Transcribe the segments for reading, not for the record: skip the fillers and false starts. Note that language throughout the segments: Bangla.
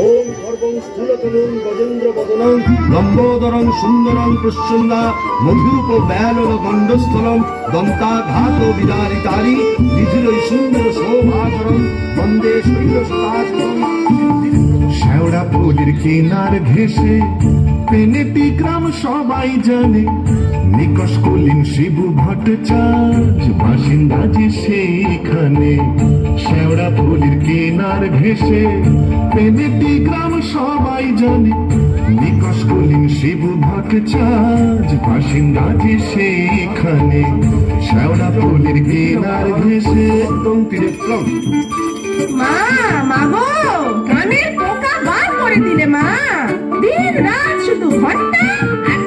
ओम सर्वं स्थूलतनुं गजेन्द्रवदनं लम्बोदरं सुन्दरं प्रसन्ना मधुप बैलव गण्डस्थलं दन्ताघातो विदारितारि विधिरै सुन्दर शोभाधरं वन्दे शैलसुताचलं। শেওড়া ফুলের কিনার ঘেসে পেনেটি গ্রাম সবাই জানে, নিকষ কলিন শিবু ভট্টাচার্য বাসিন্দা যে সেইখানে। শেওড়া ফুলের কিনার ঘেসে পেনেটি গ্রাম সবাই জানে, নিকষ কলিন শিবু ভট্টাচার্য বাসিন্দা যে সেইখানে। শেওড়া ফুলের কিনার ঘেসে একদম তীরে মা মাগো কানের পোকা বার করে দিলে মা। দিন রাত শুধু ঘন্টা আর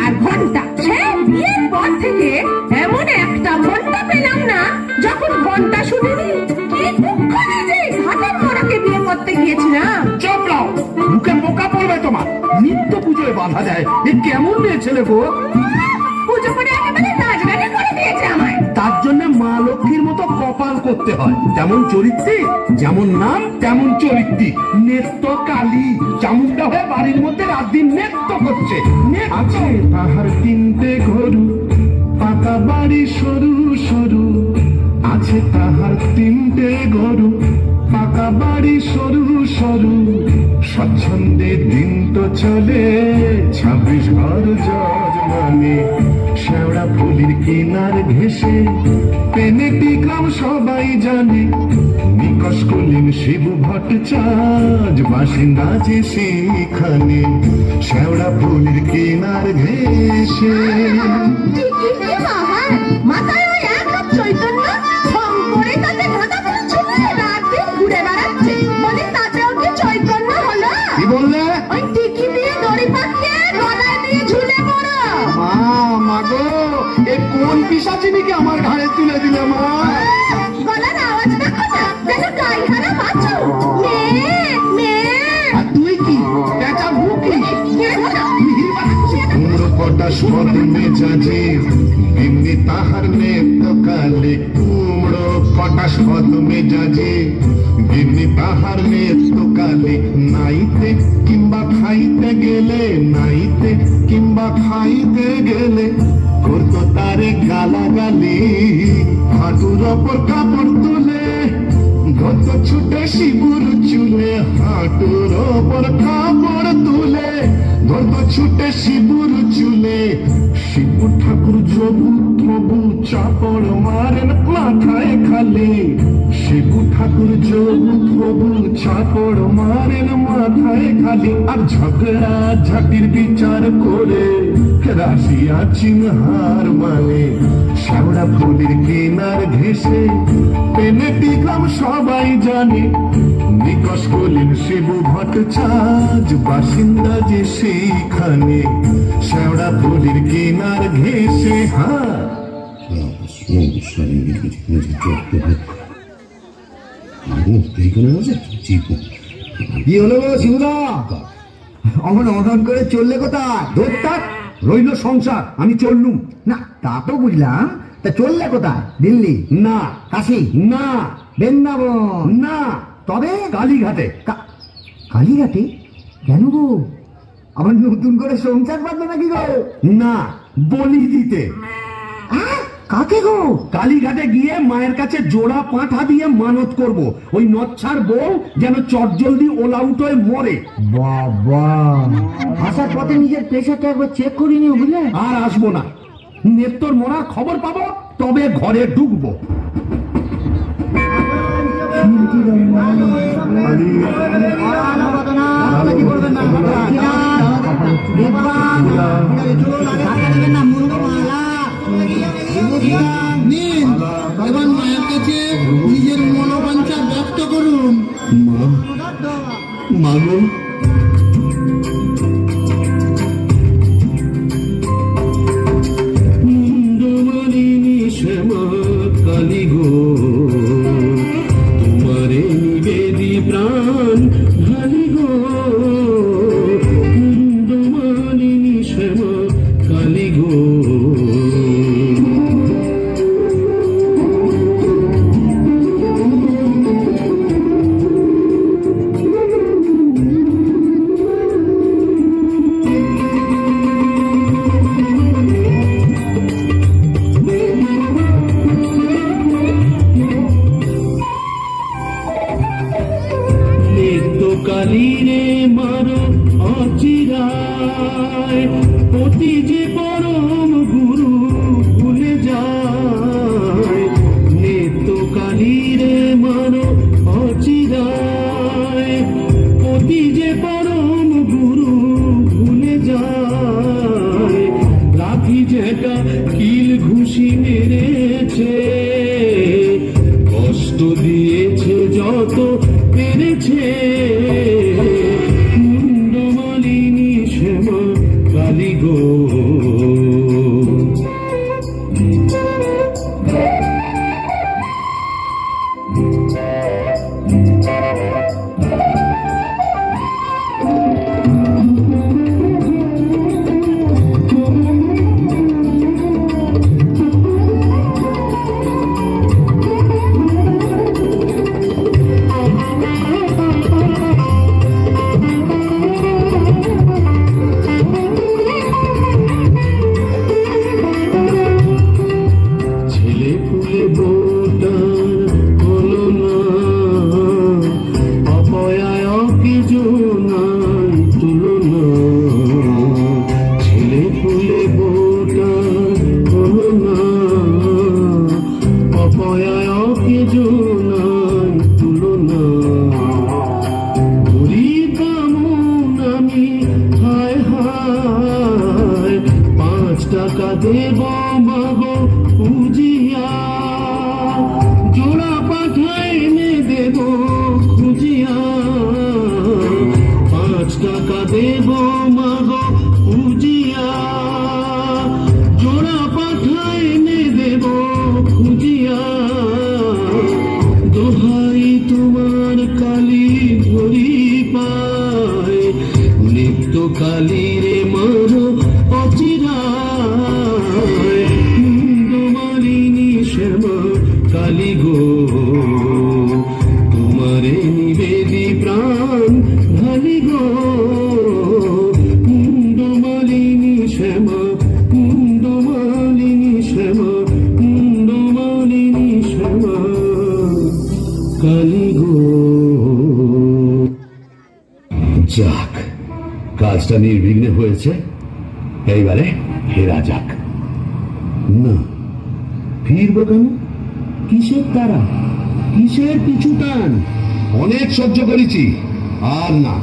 আর ঘন্টা। সে বিয়ের পর থেকে এমন একটা ঘন্টা পেলাম না যখন ঘন্টা শুনিনি। কি দুঃখ যে ঘাটের মোড়াকে বিয়ে করতে গিয়েছিলাম। চুপ লাও, মুখে পোকা পড়বে তোমার। নিত্য পুজোয় বাধা দেয়, এ কেমন মেয়ে ছেলে গো? পুজো করে একেবারে নাচ গানে করে দিয়েছে আমায়। তার জন্য মা লক্ষ্মীর মতো কপাল করতে হয়। যেমন চরিত্রে যেমন নাম তেমন চরিত্রী। নেত্য কালী চামুন্ডা হয়ে বাড়ির মধ্যে রাত দিন নেত্য করছে। আছে তাহার তিনটে গরু, পাকা বাড়ি সরু সরু। আছে তাহার তিনটে গরু, পাকা বাড়ি সরু সরু। স্বচ্ছন্দে দিন তো চলে 26 ঘর যজমানে। শেওড়া ফুলের কিনার ঘেসে পেনেটি গ্রাম সবাই জানে, নিকষ কলিন শিবু ভট্টাচার্য বাসিন্দা যে সেইখানে। শেওড়া ফুলের কিনার ঘেসে মাথায় ওই এক হাত চৈতন্য ফম করে তাতে ধাঁধা করে ছুটে রাত দিন ঘুরে বেড়াচ্ছে। বলি তাতেও কি চৈতন্য হলো? কি বললে? ওই টিকি দিয়ে দড়ি পাকিয়ে গলায় দিয়ে ঝুলে পড়ো। মা মাগো, এ কোন পিশাচিনীকে আমার ঘাড়ে তুলে দিলে মা? গলার আওয়াজ দেখো না, যেন গাইখানা বাঁচো। আর তুই কি পেঁচা ভুকিস? কুমড়ো পটাশ পদ মেজাজে এমনি তাহার নেত্য কালে। কুমড়ো পটাশ পদ মেজাজে এমনি তাহার নেত্য কালে। নাইতে কিংবা খাইতে গেলে, নাইতে কিংবা খাইতে গেলে করতো তারে গালাগালি। হাঁটুর ওপর কাপড় তুলে ধরত ছুটে শিবুর চুলে। হাঁটুর ওপর কাপড় তুলে ধরত ছুটে শিবুর চুলে। শিবু ঠাকুর যবু তবু চাপড় মারেন মাথায় খালি। শিবু ঠাকুর যবু তবু চাপড় মারেন মাথায় খালি। আর ঝগড়া ঝাটির বিচার করে রাশিয়া চিনহার মানে। শেওড়া ফুলের কিনার ঘেসে পেনেটি গ্রাম সবাই জানে, নিকষ কলিন শিবু ভট্টাচার্য বাসিন্দা যে সেইখানে। শেওড়া ফুলের কিনার ঘেসে কি হলো গো শিবুদা? অমন অনন করে চললে কোথায়? ধরতাক রইল সংসার, আমি চললুম না। তা তো বুঝলাম, তা চললে কোথায়? দিল্লি না, কাশি না, বৃন্দাবন না, তবে কালীঘাটে। কালীঘাটে কেন গো? আবার নতুন করে সংসার বাঁধবে নাকি গো? না, বলি দিতে। কাকে গো? কালীঘাটে গিয়ে মায়ের কাছে জোড়া পাঁঠা দিয়ে মানত করব, ওই নচ্ছার বউ যেন চটজলদি ওল আউট হয়ে মরে। বাবা, আসার পথে নিজের প্রেশারটা একবার চেক করে নিও বুঝলে? আর আসবো না। নেত্তর মরার খবর পাবো তবে ঘরে ঢুকবো। এবার মায়ের কাছে নিজের মনোবাঞ্ছা ব্যক্ত করুন। মাগো, কালী গো, তোমারে নিবেদি প্রাণ ঢালি গো। দেব মাগো উজিয়া, জোড়া পাঠা এনে দেব খুঁজিয়া। 5 টাকা দেব মাগো উজিয়া, জোড়া পাঠা এনে দেব খুঁজিয়া। দোহাই তোমার কালী ধরি পায়, নিত্য কালী রে মারো অচিরায়। কুন্দমালিনী শ্যামা কালী গো, তোমারে নিবেদি প্রাণ ঢালি গো। কুন্দমালিনী শ্যামা, কুন্দমালিনী শ্যামা, কুন্দমালিনী শ্যামা কালী গো। যাক, কাজটা নির্বিঘ্নে হয়েছে, এইবারে ফেরা যাক। না, ফিরবো কেন? কিসের তারা, কিসের পিছু টান? অনেক সহ্য করেছি, আর না।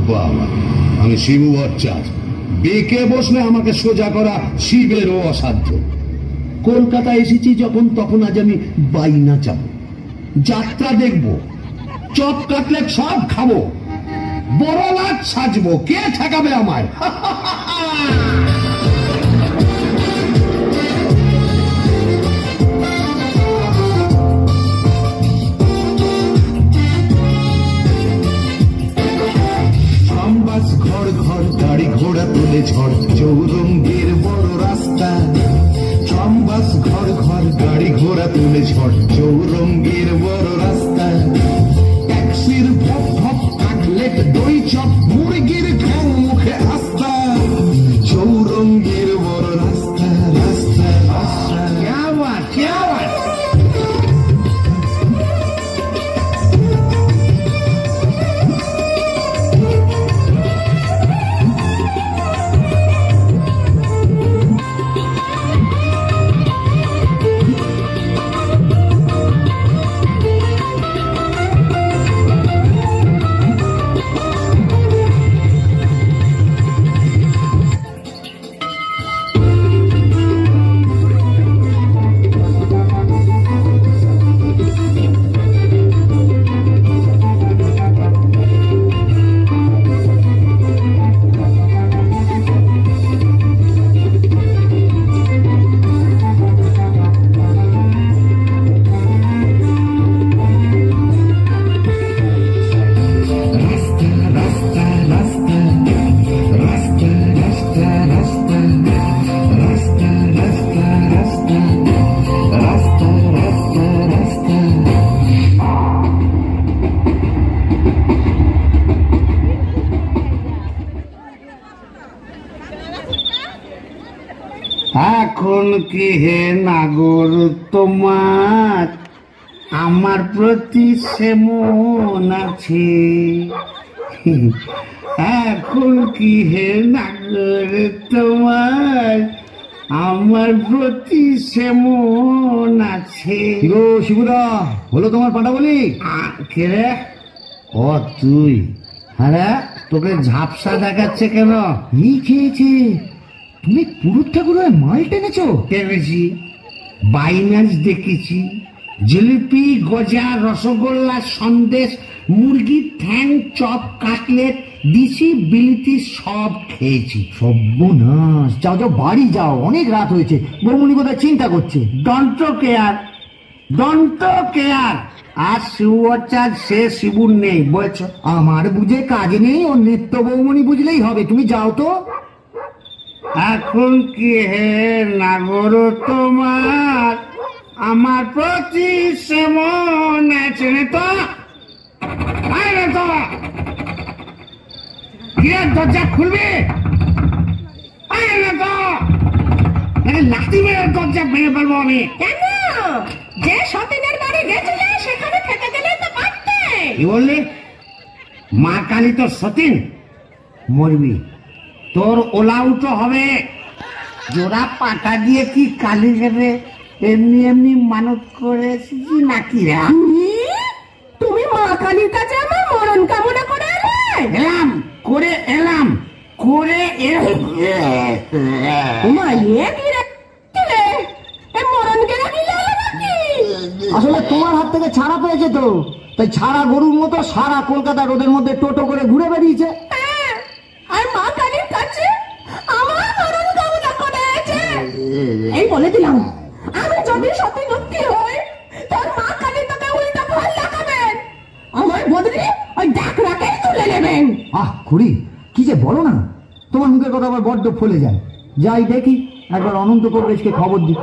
বাবা, আমি শিবু ভট্টাচার্য, বেঁকে বসলে আমাকে সোজা করা শিবেরও অসাধ্য। কলকাতা এসেছি যখন, তখন আজ আমি বাইনা চাবো, যাত্রা দেখবো, চপ কাটলেট সব খাবো, বড় লাট সাজবো, কে ঠেকাবে আমায়? বাস ঘর ঘর গাড়ি ঘোড়া তুলে ঝড়, চৌরঙ্গের বড় রাস্তা। বাস ঘর ঘর গাড়ি ঘোড়া তুলে ঝড়, চৌরঙ্গের বড় রাস্তা। ট্যাক্সির ভপ ভপ কাটলেট দই চপ, মুরগির ঠ্যাং মুখে আস্তা। চৌরঙ্গের বড় রাস্তা, রাস্তা রাস্তা। क्या बात, क्या बात। এখন কি হে নাগর তোমার আমার প্রতি সেমন আছে? এখন কি হে নাগর তোমার আমার প্রতি সেমন আছে? গো শিবুদা, হলো তোমার পাটা বলি? কে রে? ও তুই? হ্যাঁ, তোকে ঝাপসা দেখাচ্ছে কেন? ই খেয়েছে, তুমি পুরুত ঠাকুরের মাল টেনেছো? টেনেছি, বাইনাস দেখেছি, জিলিপি, গজা, রসগোল্লা, সন্দেশ, মুরগির ঠ্যাং, চপ, কাটলেট, দিশি, বিলিতি সব খেয়েছি। সর্বনাশ, যাও যাও বাড়ি যাও, অনেক রাত হয়েছে। বৌমনি বোধহয় চিন্তা করছে। Don't care, don't care. আর শিবচাঁদ সে শিবুর নেই, বলছ? আমার বুঝে কাজ নেই, ও নিত্য বৌমনি বুঝলেই হবে। তুমি যাও তো। এখন কি হে নাগর তোমার আমার প্রতি সেমন আছে? তো দরজা খুলবে? লাঠি মেরে দরজা ভেঙে ফেলবো আমি। কেন? যে সতীনের বাড়ি গেছিলে সেখানে থেকে গেলে তো পারতে। কি বললি? মা কালী তো সতীন, মরবি, তোর ওলা উঠো হবে। জোড়া পাটা দিয়ে কি কালী যাবে? এমনি এমনি মানত করে এসেছি নাকি? তুমি মা কালীর কাছে আমার মরণ কামনা করে এলাম, করে এলাম, করে এ কি থেকে ছাড়া পেয়েছে তো, তাই ছাড়া গরুর মতো সারা কলকাতা রোদের মধ্যে টোটো করে ঘুরে বেরিয়েছে। আর মা কালীর কাছে আমার মরণ কামনা করেছে। এই বলে দিলাম, আমি যদি সত্যি দুঃখী হই, তোর মা কালী তোকে উল্টা ফল লাগাবেন, আমার বদলে ওই ডাকরাকে তুলে নেবেন। খুড়ি কি যে বলো না, তোমার মুখের কথা আবার বড্ড ফলে যায়। যাই দেখি, একবার অনন্ত কবিরাজকে খবর দিই।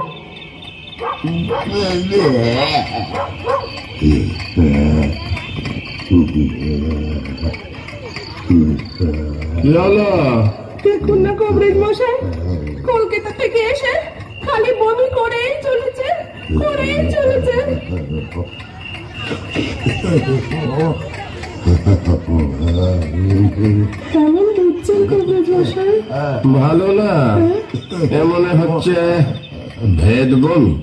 দেখুন না কবিরাজ মশাই, কলকাতা থেকে এসে খালি বমি করেই চলেছে। কেমন বুঝছেন কবিরাজ মশাই? ভালো না, এমন হচ্ছে ভেদ বমি।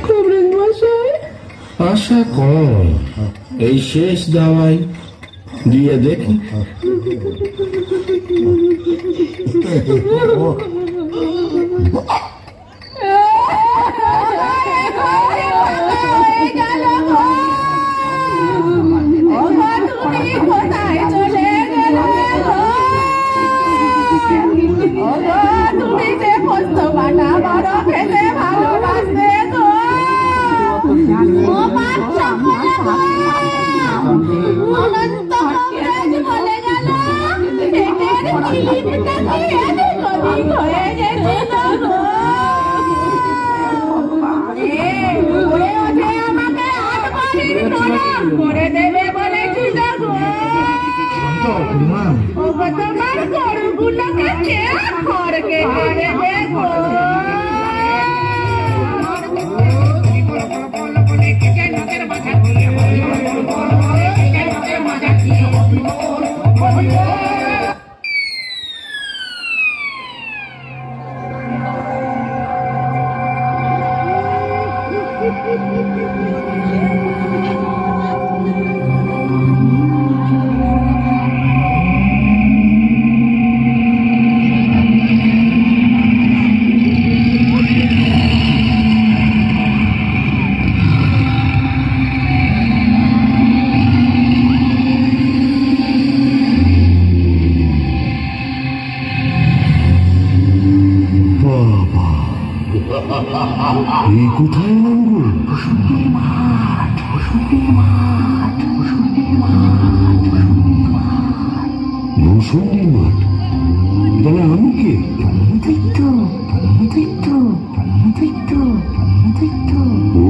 কবিরাজ মশাই, আশা কম, এই শেষ দাওয়াই দিয়ে দেখি। করে দেবে বলেছি তোমার গরুগুলোকে খড়কে করে দেবো। এই কোথায় মঙ্গল? বসন্তীর মাঠ? তাহলে আমি কে? ও,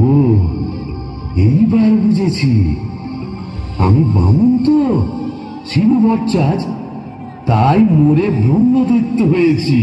এইবার বুঝেছি, আমি বামুন তো, শিব ভট্টাচ, তাই মোরে ব্রহ্মদৈত্য হয়েছি।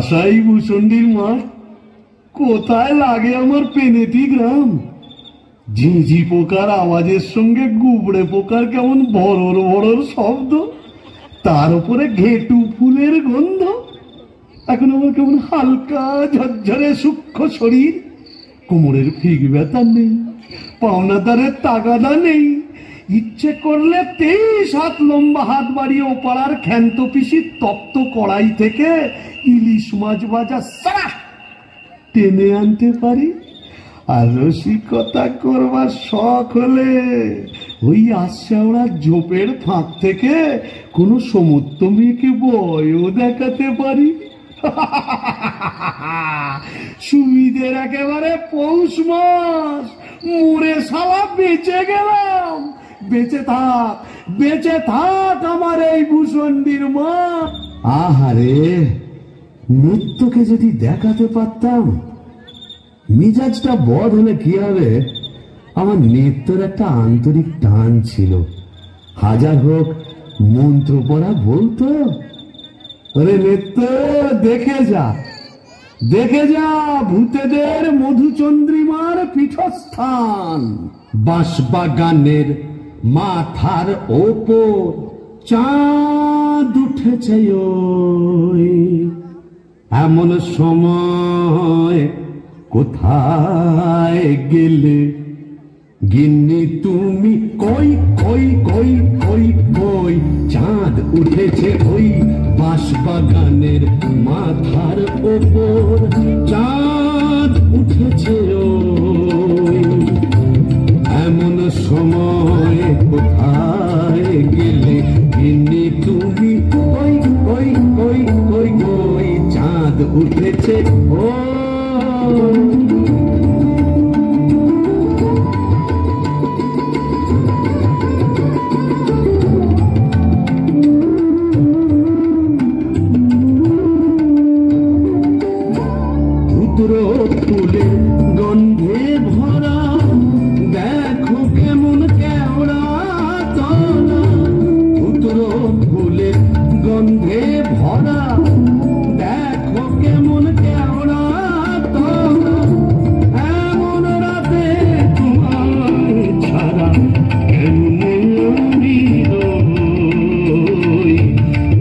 আশাই ভূষণ্ডির মাঠ, কোথায় লাগে আমার পেনেটি গ্রাম। ঝিঁঝি পোকার আওয়াজের সঙ্গে গুবড়ে পোকার কেমন ভরর ভরর শব্দ, তার উপরে ঘেটু ফুলের গন্ধ। এখন আমার কেমন হালকা ঝরঝরে সূক্ষ্ম শরীর, কোমরের ফিগ ব্যথা নেই, পাওনাদারের তাগাদা নেই। ইচ্ছে করলে 23 হাত লম্বা হাত বাড়িয়ে ওপাড়ার ক্ষান্ত পিসির তপ্ত কড়াই থেকে ইলিশ মাছ ভাজা সারা টেনে আনতে পারি। আর রসিকতা করবার শখ হলে ওই আশাওড়া ঝোপের ফাঁক থেকে কোনো সমুদ্র মেয়েকে বয়ও দেখাতে পারি। সুবিধের একেবারে পৌষ মাস, মুড়ে শালা বেঁচে গেলাম। বেঁচে থাক আমার এই ভূষণ্ডির মা। আহারে, নৃত্যকে যদি দেখাতে পারতাম। মিজাজটা বদ হলে কি হবে, আমার নৃত্যের একটা আন্তরিক টান ছিল। হাজার হোক মন্ত্র পড়া বলতো, ওরে নৃত্য দেখে যা ভূতেদের মধুচন্দ্রিমার পীঠস্থান। বাঁশবাগানের মাথার ওপর চাঁদ উঠেছে ওই, এমন সময় কোথায় গেলে গিন্নি তুমি? কই কই কই কই কই, চাঁদ উঠেছে ওই বাঁশবাগানের মাথার ওপর, চাঁদ উঠেছে ওই, এমন সময় কোথায় গেলে গিন্নি তুমি? কই কই কই কই কই, চাঁদ উঠেছে ওই। ফুলের গন্ধে ভরা, দেখো কেমন কেওড়া তলা। উতরো ফুলের গন্ধে ভরা, দেখো কেমন কেওড়া তলা। এমন রাতে তোমায় ছাড়া কেমনে আমি রই।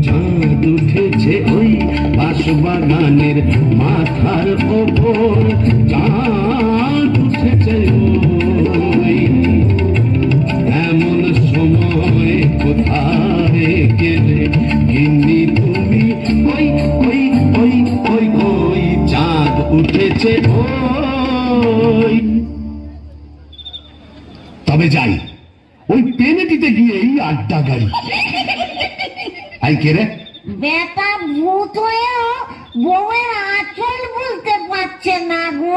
চাঁদ উঠেছে ওই বাঁশবাগানের মাথার ওপর, চাঁদ উঠেছে ওই, এমন সময় কোথায় গেলে গিন্নি তুমি? ওই ওই ওই ওই ওই, চাঁদ উঠেছে ওই। তবে যাই, ওই পেনেটিতে গিয়েই আড্ডা গাড়ি। আই কে রে? বেটা ভূত হয়েও বউয়ের আঁচল বলতে পারছে না গো।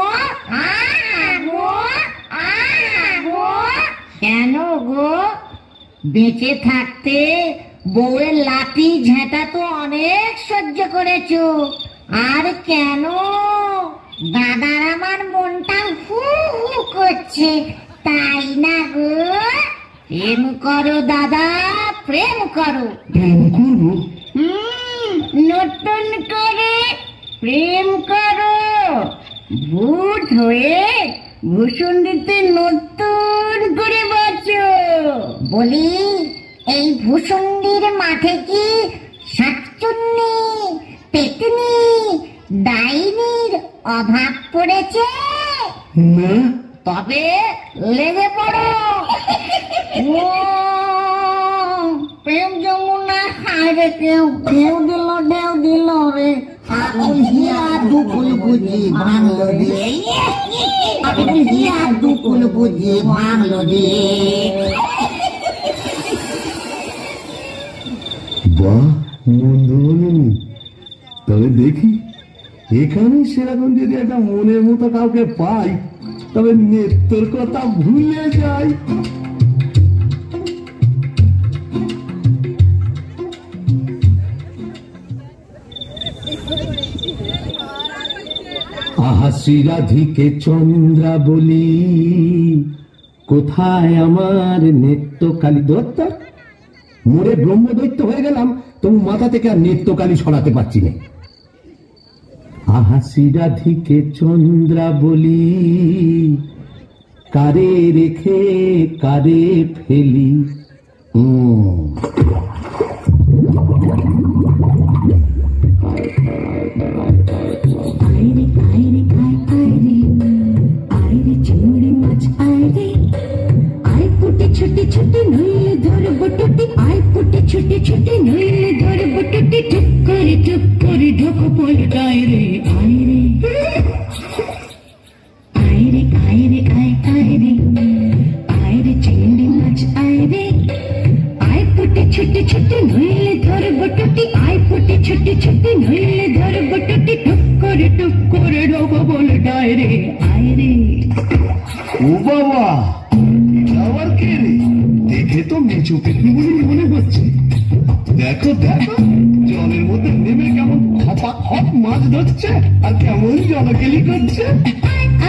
কেন গো? বেঁচে থাকতে বউয়ের লাঠি ঝেঁটা তো অনেক সহ্য করেছো, আর কেন? দাদার আমার মনটা হু হু করছে, তাই না গো? প্রেম করো দাদা, প্রেম করো। প্রেম করবো? নতুন করে প্রেম করো। ভূত হয়ে ভূষণ্ডিতে নতুন করে বাঁচো। বলি, এই ভূষণ্ডির মাঠে কি শাকচুন্নি, পেতনি, ডাইনির অভাব পড়েছে? না। তবে লেগে পড়ো। প্রেম যমুনা হায় কেউ ঢেউ দিল রে, আগুন হিয়া দুকুল বুঝি ভাঙলো রে, আগুন হিয়া দুকুল বুঝি ভাঙলো রে। বাহ, মন্দ বলেনি। তবে দেখি, এখানে সেরকম যদি একটা মনের মতো কাউকে পাই, তবে নেত্রর কথা ভুলে যাই। আহা শ্রীরাধিকে চন্দ্রা বলি, কোথায় আমার নেত্রকালী দত্ত? মোরে ব্রহ্মদৈত্য হয়ে গেলাম, তবু মাথা থেকে আর নেত্রকালী সরাতে পারছি না। হাসি রাধিকে চন্দ্রা বলি, কারে রেখে কারে ফেলি। আইরে আইরে আইরে আইরে চিংড়ি মাছ আইরে, আই পুটি ছুটি ছুটি নইলে ধরব টুটি, আই পুটি ছুটি ছুটি নইলে ধরব টুটি, টুক করে ঢোক পলটায় রে আইরে আইরে আইরে আইরে আইরে চিংড়ি মাছ আইরে, আই পুটি ছুটি ছুটি নইলে ধরব টুটি, আই পুটি ছুটি ছুটি নইলে ধরব টুটি, টুক করে ঢোক পলটায় রে আইরে। ও বাবা, আবার কে রে? দেখে তো মেচো পেটনি বলে মনে হচ্ছে। দেখো দেখো, জলের মধ্যে নেমে কেমন খপা খপ মাছ ধরছে আর কেমন জলকেলি করছে।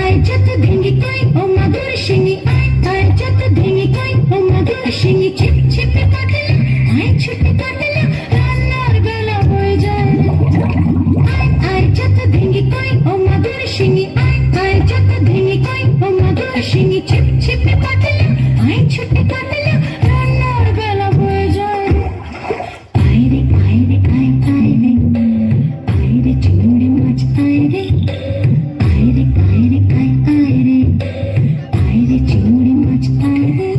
আয় যত ভেঙে কই ও মাদুর শিঙি, আয় যত ভেঙে কই ও মাদুর শিঙি, ছিপ ছিপে কাটলা আয় ছুটে কাটলা, রান্নার বেলা হয়ে যায়। আয় যত ভেঙে কই ও মাদুর শিঙি, আয় যত ভেঙে কই ও মাদুর শিঙি, ছিপ ছিপে কাটলা আয় ছুটে কাটলা, রান্নার বেলা হয়ে যায়। আইরে আইরে আইরে আইরে চিংড়ি মাছ আইরে, আইরে আইরে আইরে আইরে চিংড়ি মাছ আইরে।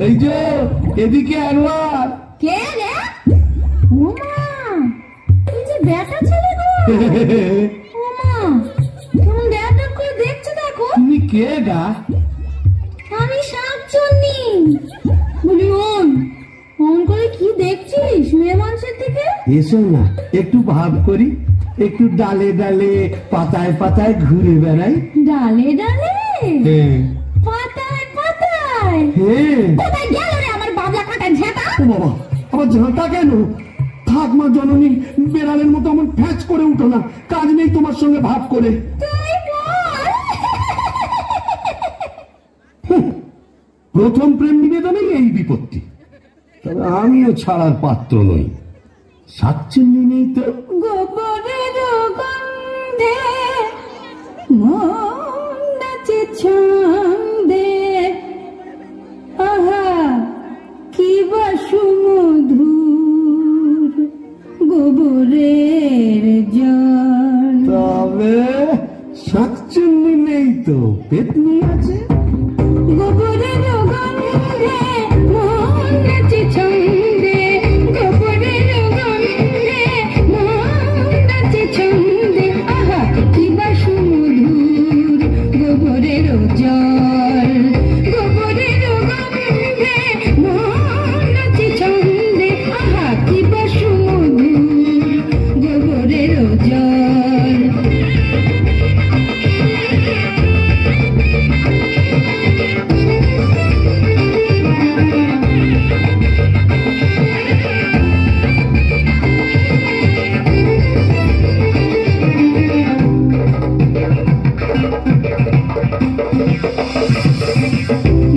এই যে এদিকে আনোয়ার। কে রে? ওমা, তুই যে বেটা ছেলে গো। ওমা, কেমন বেটা করে দেখছে দেখো। তুমি কে গা? আমি শাকচুন্নি। বলি অন করে কি দেখছিস মেয়ে মানুষের দিকে? এসো না, একটু ভাব করি, একটু ডালে ডালে পাতায় পাতায় ঘুরে বেড়াই। ডালে ডালে হ্যাঁ পাতায় পাতায়, হ্যাঁ। কোথায় গেল রে আমার বাবলা কাটা ঝেঁটা? ও বাবা, আমার ঝাঁটা কেন? থাক মা জননী, বেড়ালের মতো আমার ফ্যাচ করে উঠো না, কাজ নেই তোমার সঙ্গে ভাব করে। তুই বল। প্রথম প্রেম নিবেদনে এই বিপত্তি, তবে আমিও ছাড়ার পাত্র নই। শাকচুন্নি নেই তো? গোবরের গন্ধে মন নাচে ছন্দে, আহা কি বা সুমধুর গোবরের জল। তবে শাকচুন্নি নেই তো, পেতনি আছে। গোবরের গন্ধে মন নাচে ছন্দে, গোবরের গন্ধে মন নাচে ছন্দে, আহা কি বা সুমধুর গোবরের জল। গোবরের গন্ধে মন নাচে ছন্দে, আহা কি বা সুমধুর গোবরের জল।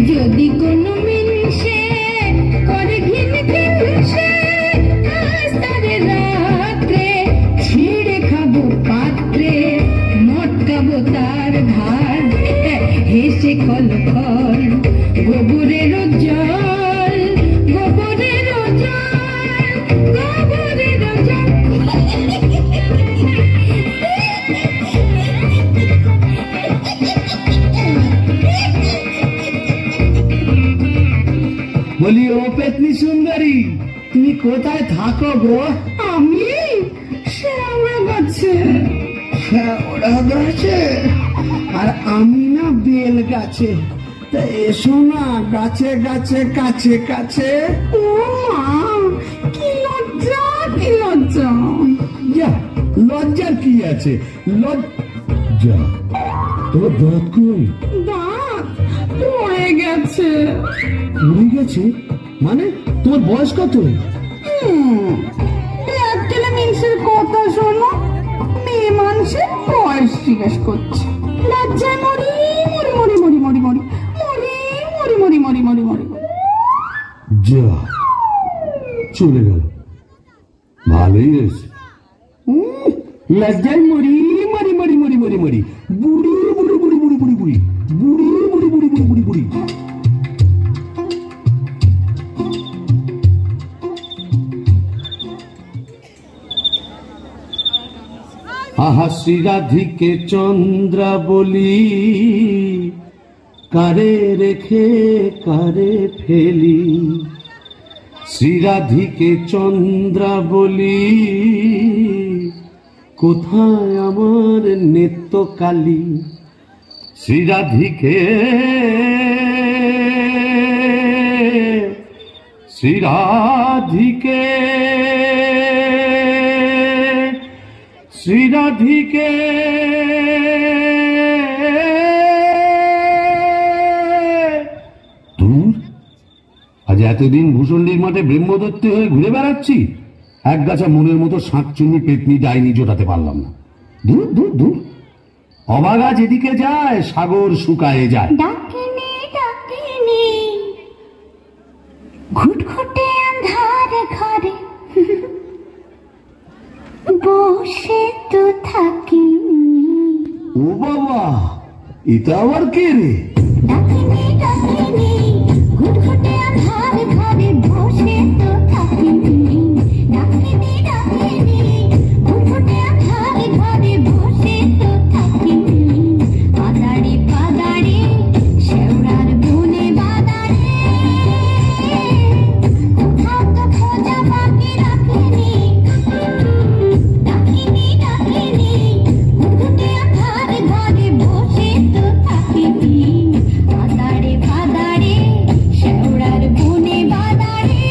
যদি কোনো মিনসে করে ঘিন ঘিনসে, আজ তারে রাত্রে ছিঁড়ে খাবো পাত্রে, মটকাবো তার ভার হেসে খল খল। গোবরের জল, গোবরের জল, গোবরের জল। বলি ও পেতনি সুন্দরী, তুমি কোথায় থাকো গো? আমি শ্যাওড়া গাছে। ওরা গাছে আর আমি না বেল গাছে। তা এসো না গাছে গাছে কাছে কাছে। ও মা, কি লজ্জা কি লজ্জা। যা, লজ্জার কি আছে? লজ্জা? তোর দাঁত কই? দাঁত পড়ে গেছে। উড়ে গেছে মানে? তোমার বয়স কত? এয়ারটেলে মিনসের কথা শোনো, মেয়ে মানুষের বয়স জিজ্ঞেস করছে। লজ্জায় মরি মরি মরি মরি মরি মরি মরি মরি মরি মরি মরি মরি। যা, চলে গেল। ভালোই হয়েছে, লজ্জায় মরি মরি মরি মরি মরি মরি বুড়ি বুড়ি বুড়ি বুড়ি বুড়ি বুড়ি বুড়ি বুড়ি বুড়ি বুড়ি বুড়ি বুড়ি। আহা শ্রীরাধিকে চন্দ্রা বলি, কারে রেখে কারে ফেলি। শ্রীরাধিকে চন্দ্রা বলি, কোথায় আমার নেত্য কালী। শ্রীরাধিকে শ্রীরাধিকে শ্রীরাধিকে দূর। আজ এতদিন ভূষণ্ডির মাঠে ব্রহ্মদত্ত হয়ে ঘুরে বেড়াচ্ছি, এক গাছা মনের মতো শাঁকচুন্নি পেতনি ডাইনি জোটাতে পারলাম না। দূর দূর দূর, অবাগা যেদিকে যায় সাগর শুকায়ে যায়। ডাকিনি ডাকিনি ঘুটঘুটে আন্ধার ঘরে বসে তো থাকি। ও বাবা, এটা আবার কে রে? ডাকিনি ডাকিনি ঘুটঘুটে আন্ধার ঘরে বসে তো থাকি। ডাকিনি ডাকিনি ঘুটঘুটে আন্ধার ঘরে বসে তো থাকি। পাদাড়ি পাদাড়ি শেওড়ার বনে বাদাড়ে, কোথাও তো খোঁজা বাকি রাখিনি। ডাকিনি ডাকিনি ঘুটঘুটে আন্ধার ঘরে বসে তো থাকি। পাদাড়ে পাদাড়ে শেওড়ার বনে বাদাড়ে।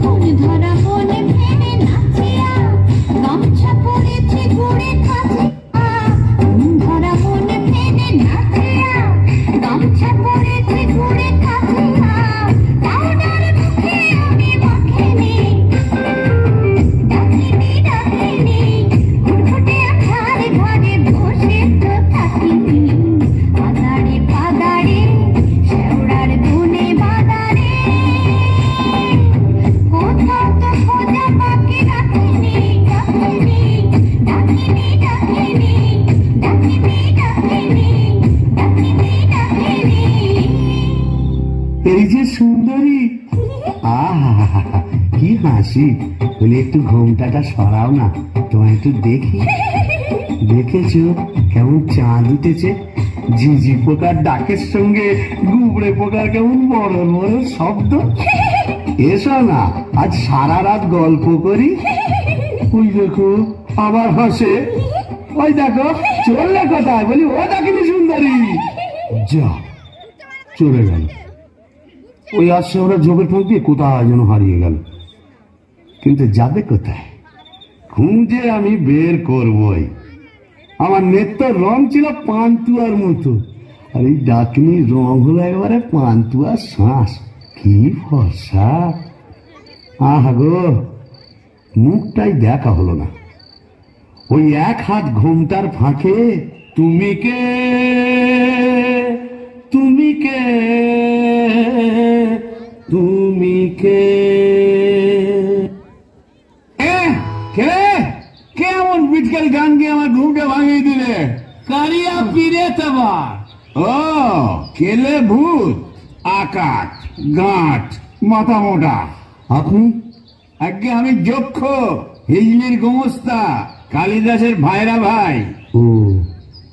ঘুম ধরা মনে ভেবে নাচিয়া গামছা পরেছে গুড়ে খাচিয়া। ঘুম ধরা মনে ভেবে নাচিয়া গামছা পরেছে গুড়ে খাচিয়া। পাউডার মুখে আমি মাখিনি। ডাকিনি ডাকিনি ঘুটঘুটে আন্ধার ঘরে বসে তো থাকি। পাদাড়ে পাদাড়ে শেওড়ার বনে বাদাড়ে, কোথাও তো খোঁজা বাকি রাখিনি। ডাকিনি ডাকিনি ডাকিনি ডাকিনি ডাকিনি ডাকিনি ডাকিনি। এই যে সুন্দরী, আহা কি হাসি। বলে একটু ঘোমটাটা সরাও না, তোমায় একটু দেখি। দেখেছো কেমন চাঁদ উঠেছে? ঝিঝি পোকার ডাকের সঙ্গে গুবড়ে পোকার কেমন বড় বড় শব্দ। এসো না, আজ সারা রাত গল্প করি। ওই দেখো আবার হাসে। ওই দেখো চললে কোথায়? বলি ও ডাকিনি সুন্দরী। যা চলে গেল। ওই আসছে ওরা ঝোপের ফাঁক দিয়ে কোথায় যেন হারিয়ে গেল। কিন্তু যাবে কোথায়? খুঁজে আমি বের করবই। আমার নেত্তর রং ছিল পান্তুয়ার মতো, আর এই ডাকিনির রং হলো একেবারে পান্তুয়ার শ্বাস। কি ফর্সা! আহা গো, মুখটাই দেখা হলো না। ওই এক হাত ঘোমটার ফাঁকে তুমি কে তুমি কে তুমি কে কেমন বিটকেল গান দিয়ে আমার ঘুমটা ভাঙিয়ে দিলে। কারিয়া পিরে তোমার। ও কেলে ভূত, আকাট গাঁট মাথা মোটা। আপনি? আগে আমি যক্ষ, হিজলির গোমস্তা, কালিদাসের ভাইরা ভাই। ও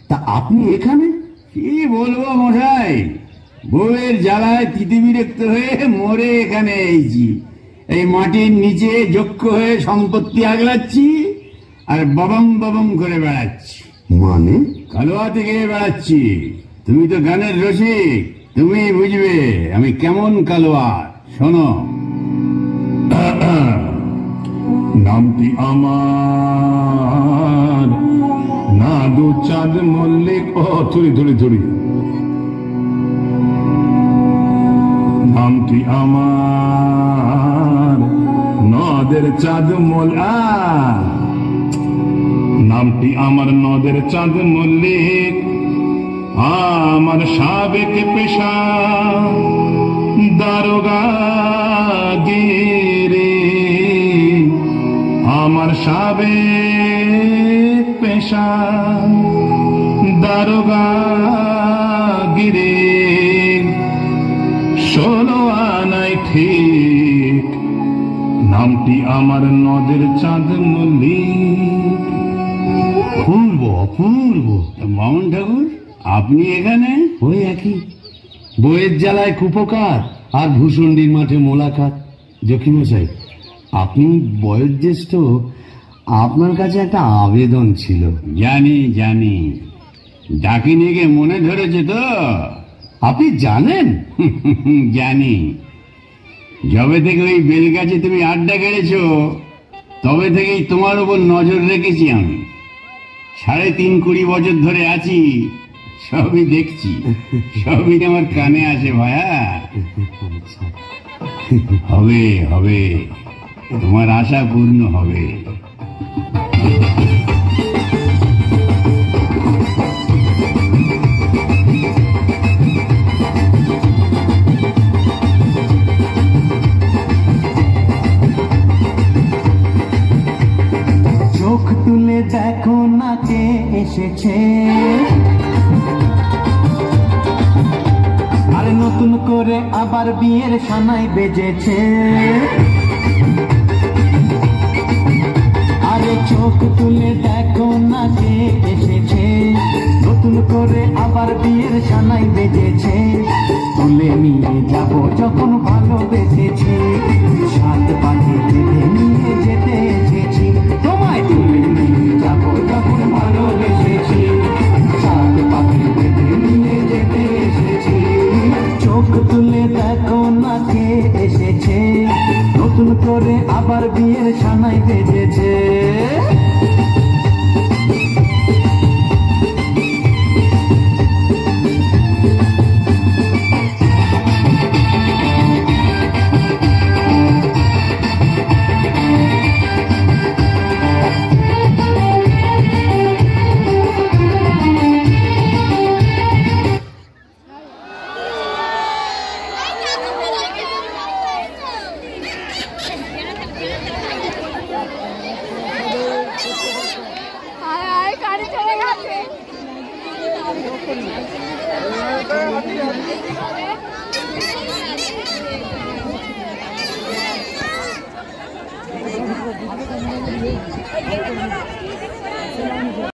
তা আপনি এখানে? কি বলবো মশাই, বউয়ের জ্বালায় তিতি বিরক্ত হয়ে মরে এখানে এইছি। এই মাটির নিচে যক্ষ হয়ে সম্পত্তি আগলাচ্ছি আর বাবাম বাবাম করে বেড়াচ্ছি। মানে? কালোয়া থেকে বেড়াচ্ছি। তুমি তো গানের রসিক, তুমি বুঝবে আমি কেমন কালোয়া। শোনো, নামটি আমার নাদু চাঁদ মল্লিক। ও থুড়ি থুড়ি থুড়ি। নামটি আমার নদের চাঁদ মল্লিক। নামটি আমার নদের চাঁদ মল্লিক, আমার সাবেক পেশা দারোগাগিরি, আমার সাবেক পেশা দারোগাগিরি, 16 আনাই ঠিক, নামটি আমার নদের চাঁদ মল্লিক। অপূর্ব অপূর্ব। বামন ঠাকুর, আপনি এখানে? ওই একই, বইয়ের জ্বালায় কুপকার আর ভূষণ্ডির মাঠে মোলাকাত। জকিমশাই, আপনি বয়োজ্যেষ্ঠ, আপনার কাছে একটা আবেদন ছিল। জানি জানি, ডাকিনিকে মনে ধরেছে তো? আপনি জানেন? জানি। যবে থেকে ওই বেলগাছে তুমি আড্ডা কেড়েছো, তবে থেকেই তোমার উপর নজর রেখেছি আমি। 3.5 বছর ধরে আছি, সবই দেখছি, সবই আমার কানে আসে ভায়া। হবে হবে, তোমার আশা পূর্ণ হবে। চোখ তুলে দেখো না কে এসেছে, আর নতুন করে আবার বিয়ের সানাই বেজেছে। আরে চোখ তুলে দেখো না কে এসেছে, নতুন করে আবার বিয়ের সানাই বেজেছে। তুলে নিয়ে যাব যখন ভালোবেসেছি, 7 পাখি বেঁধে নিয়ে যেতে এসেছি। তোমায় তুলে নিয়ে যাব যখন ভালোবেসেছি, 7 পাখি বেঁধে নিয়ে যেতে এসেছি। চোখ তুলে দেখো না কে এসেছে, নতুন করে আবার বিয়ের সানাই বেজেছে। গাড়ি চলে গেছে।